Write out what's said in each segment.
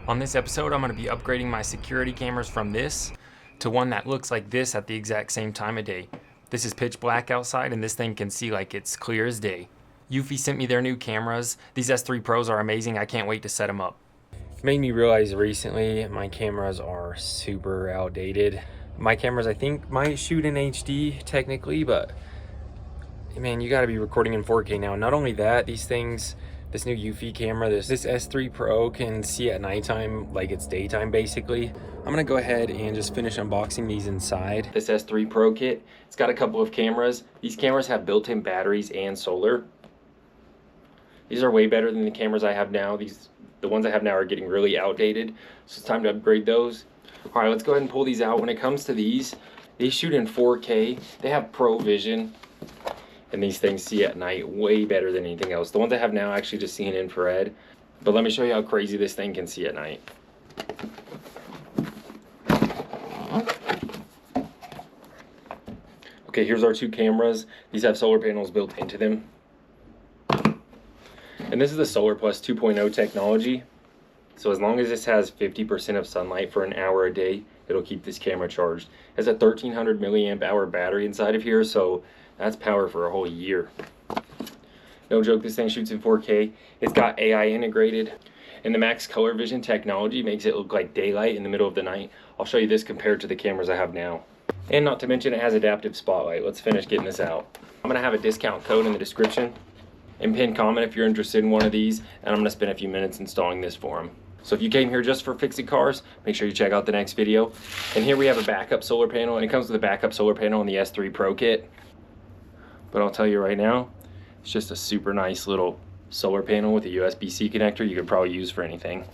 On this episode, I'm going to be upgrading my security cameras from this to one that looks like this at the exact same time of day. This is pitch black outside and this thing can see like it's clear as day. Eufy sent me their new cameras. These S3 Pros are amazing. I can't wait to set them up. It made me realize recently my cameras are super outdated. My cameras I think might shoot in HD technically, but man, you got to be recording in 4K now. Not only that, these things, this new eufy camera, this S3 Pro can see at nighttime like it's daytime basically. I'm gonna go ahead and just finish unboxing these inside. This S3 Pro kit, it's got a couple of cameras. These cameras have built-in batteries and solar. These are way better than the cameras I have now. The ones I have now are getting really outdated, so it's time to upgrade those. All right, let's go ahead and pull these out. When it comes to these, they shoot in 4K. They have Pro Vision. And these things see at night way better than anything else. The ones I have now actually just see in infrared. But let me show you how crazy this thing can see at night. Okay, here's our two cameras. These have solar panels built into them. And this is the Solar Plus 2.0 technology. So as long as this has 50% of sunlight for an hour a day, it'll keep this camera charged. It has a 1300 milliamp hour battery inside of here, so that's power for a whole year. No joke, this thing shoots in 4K. It's got AI integrated, and the Max Color Vision technology makes it look like daylight in the middle of the night. I'll show you this compared to the cameras I have now. And not to mention it has adaptive spotlight. Let's finish getting this out. I'm gonna have a discount code in the description and pin comment if you're interested in one of these, and I'm gonna spend a few minutes installing this for them. So if you came here just for fixing cars, make sure you check out the next video. And here we have a backup solar panel, and it comes with a backup solar panel in the S3 Pro kit. But I'll tell you right now, it's just a super nice little solar panel with a USB-C connector you could probably use for anything.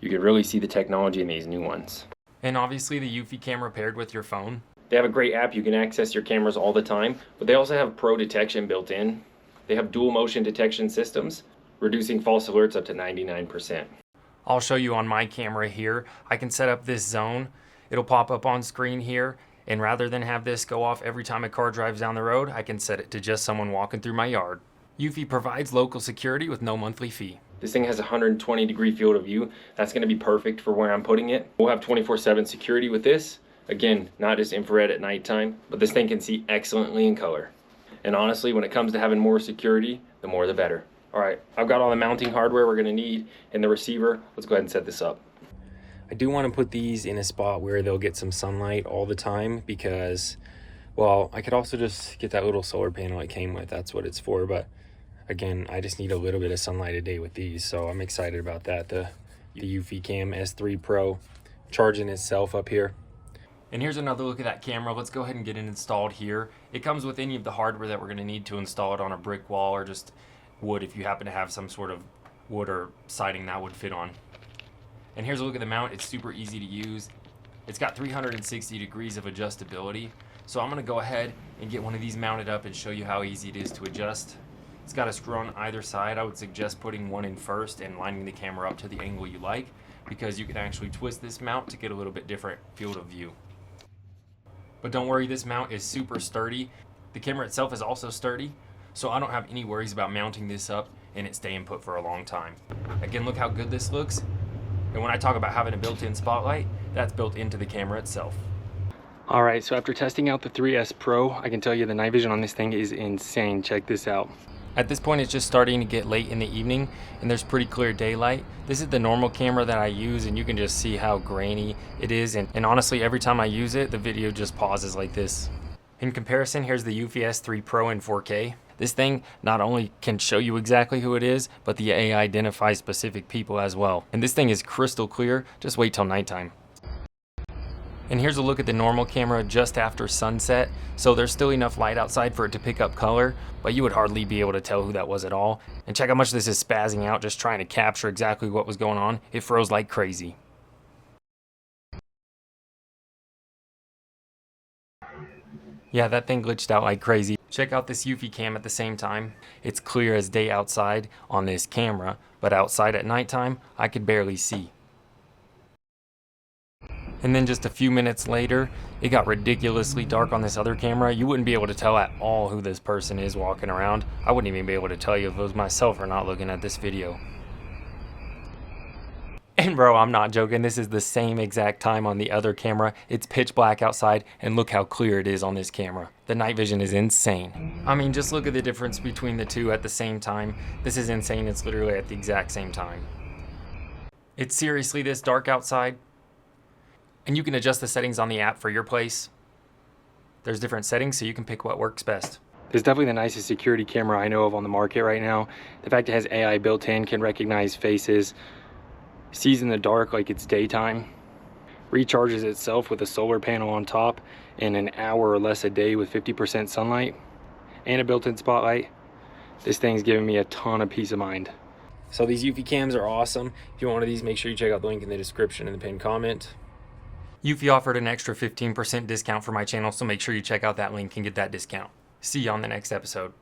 You can really see the technology in these new ones. And obviously the eufy camera paired with your phone. They have a great app. You can access your cameras all the time, but they also have Pro detection built in. They have dual motion detection systems, reducing false alerts up to 99%. I'll show you on my camera here. I can set up this zone. It'll pop up on screen here. And rather than have this go off every time a car drives down the road, I can set it to just someone walking through my yard. Eufy provides local security with no monthly fee. This thing has a 120-degree field of view. That's going to be perfect for where I'm putting it. We'll have 24/7 security with this. Again, not just infrared at nighttime, but this thing can see excellently in color. And honestly, when it comes to having more security, the more the better. All right, I've got all the mounting hardware we're going to need and the receiver. Let's go ahead and set this up. I do want to put these in a spot where they'll get some sunlight all the time because, well, I could also just get that little solar panel it came with. That's what it's for. But again, I just need a little bit of sunlight a day with these. So I'm excited about that. The eufyCam S3 Pro charging itself up here. And here's another look at that camera. Let's go ahead and get it installed here. It comes with any of the hardware that we're going to need to install it on a brick wall or just wood if you happen to have some sort of wood or siding that would fit on. And here's a look at the mount. It's super easy to use. It's got 360 degrees of adjustability. So I'm gonna go ahead and get one of these mounted up and show you how easy it is to adjust. It's got a screw on either side. I would suggest putting one in first and lining the camera up to the angle you like, because you can actually twist this mount to get a little bit different field of view. But don't worry, this mount is super sturdy. The camera itself is also sturdy, so I don't have any worries about mounting this up and it staying put for a long time. Again, look how good this looks. And when I talk about having a built-in spotlight, that's built into the camera itself. All right, so after testing out the 3S Pro, I can tell you the night vision on this thing is insane. Check this out. At this point, it's just starting to get late in the evening and there's pretty clear daylight. This is the normal camera that I use and you can just see how grainy it is. And honestly, every time I use it, the video just pauses like this. In comparison, here's the eufy S3 Pro in 4K. This thing not only can show you exactly who it is, but the AI identifies specific people as well. And this thing is crystal clear. Just wait till nighttime. And here's a look at the normal camera just after sunset. So there's still enough light outside for it to pick up color, but you would hardly be able to tell who that was at all. And check how much this is spazzing out, just trying to capture exactly what was going on. It froze like crazy. Yeah, that thing glitched out like crazy. Check out this eufyCam at the same time. It's clear as day outside on this camera, but outside at nighttime, I could barely see. And then just a few minutes later, it got ridiculously dark on this other camera. You wouldn't be able to tell at all who this person is walking around. I wouldn't even be able to tell you if it was myself or not looking at this video. And bro, I'm not joking. This is the same exact time on the other camera. It's pitch black outside, and look how clear it is on this camera. The night vision is insane. I mean, just look at the difference between the two at the same time. This is insane. It's literally at the exact same time. It's seriously this dark outside. And you can adjust the settings on the app for your place. There's different settings, so you can pick what works best. It's definitely the nicest security camera I know of on the market right now. The fact it has AI built in, can recognize faces, sees in the dark like it's daytime, recharges itself with a solar panel on top in an hour or less a day with 50% sunlight and a built-in spotlight. This thing's giving me a ton of peace of mind. So these eufyCams are awesome. If you want one of these, make sure you check out the link in the description and the pinned comment. Eufy offered an extra 15% discount for my channel, so make sure you check out that link and get that discount. See you on the next episode.